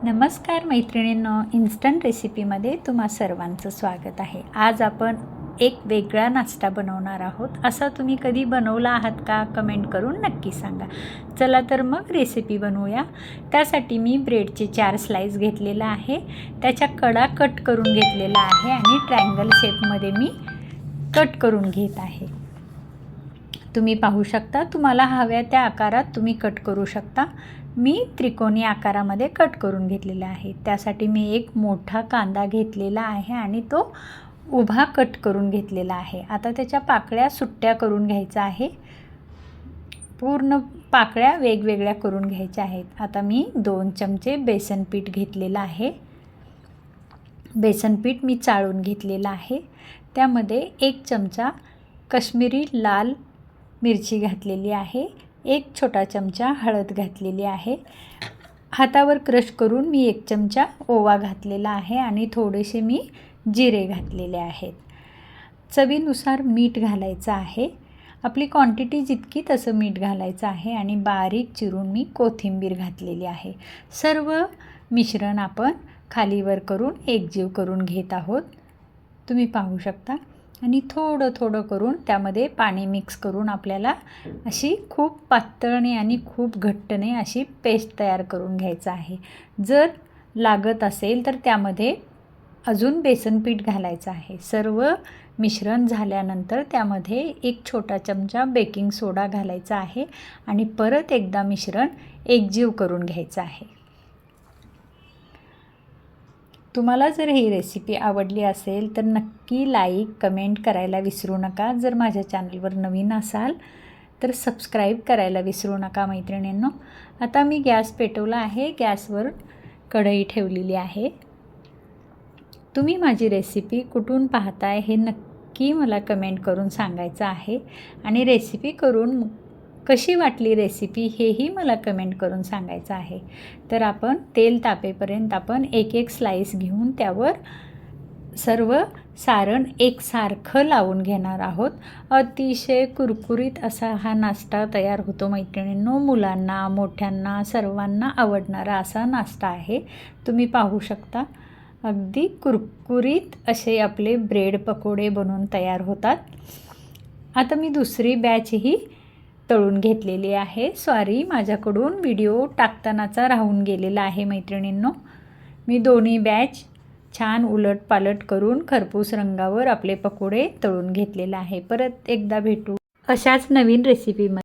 नमस्कार मैत्रिणींनो, इन्स्टंट रेसिपीमध्ये तुम्हा सर्वांचं स्वागत आहे। आज आपण एक वेगळा नाश्ता बनवणार आहोत। असा तुम्ही कधी बनवला आहात का? कमेंट करून नक्की सांगा। चला तर मग रेसिपी बनवूया। त्यासाठी मी ब्रेडचे 4 स्लाइस घेतलेला आहे, त्याच्या कडा कट करून घेतलेला आहे आणि ट्रायंगल शेपमध्ये मी कट करून घेत आहे। तुम्ही पाहू शकता, तुम्हाला हव्या त्या आकारात तुम्ही कट करू शकता। मी त्रिकोणी आकारामध्ये कट करून घेतलेला आहे। त्यासाठी मी एक मोठा कांदा घेतलेला आहे आणि तो उभा कट करून घेतलेला आहे। आता त्याच्या पाकळ्या सुट्ट्या करून घ्यायचा आहे। पूर्ण पाकळ्या वेगवेगळ्या करून घ्यायच्या आहेत। आता मी 2 चमचे बेसन पीठ घेतलेला आहे। बेसन पीठ मी चाळून घेतलेला आहे। त्यामध्ये 1 चमचा काश्मीरी लाल मिरची घातलेली आहे। 1 छोटा चमचा हळद घातलेली आहे। हातावर क्रश करून मी 1 चमचा ओवा घातलेला आहे आणि थोडेसे मी जिरे घातलेले आहेत। चवीनुसार मीठ घालायचं आहे। आपली क्वांटिटी जितकी तसं मीठ घालायचं आहे आणि बारीक चिरून मी कोथिंबीर घातलेली आहे। सर्व मिश्रण आपण खालीवर करून एकजीव करून घेत आहोत, तुम्ही पाहू शकता। आणि थोडं थोडं करून त्यामध्ये पाणी मिक्स करून आपल्याला अशी खूप पातळ आणि खूप घट्ट नाही अशी पेस्ट तयार करून घ्यायचं आहे। जर लागत असेल तर त्यामध्ये अजून बेसन पीठ घालायचं आहे। सर्व मिश्रण झाल्यानंतर त्यामध्ये 1 छोटा चमचा बेकिंग सोडा घालायचा आहे आणि परत एकदा मिश्रण एकजीव करून घ्यायचं आहे। तुम्हाला जर ही रेसिपी आवडली असेल तर नक्की लाईक कमेंट करायला विसरू नका। जर माझ्या चॅनलवर नवीन असाल तर सबस्क्राईब करायला विसरू नका मैत्रिणींनो। आता मी गॅस पेटवला आहे, गॅसवर कढई ठेवलेली आहे। तुम्ही माझी रेसिपी कुठून पाहताय हे नक्की मला कमेंट करून सांगायचं आहे आणि रेसिपी करून कशी वाटली रेसिपी हेही मला कमेंट करून सांगायचं आहे। तर आपण तेल तापेपर्यंत आपण एक स्लाइस घेऊन त्यावर सर्व सारण एकसारखं लावून घेणार आहोत। अतिशय कुरकुरीत असा हा नाश्ता तयार होतो मैत्रिणींनो। मुलांना मोठ्यांना सर्वांना आवडणारा असा नाश्ता आहे। तुम्ही पाहू शकता, अगदी कुरकुरीत असे आपले ब्रेड पकोडे बनवून तयार होतात। आता मी दुसरी बॅचही तळून घेतलेली आहे। सॉरी, माझ्याकडून व्हिडिओ टाकतानाचा राहून गेलेला आहे मैत्रिणींनो। मी दोन्ही बॅच छान उलटपालट करून खरपूस रंगावर आपले पकोडे तळून घेतलेले आहे। परत एकदा भेटू अशाच नवीन रेसिपीमध्ये।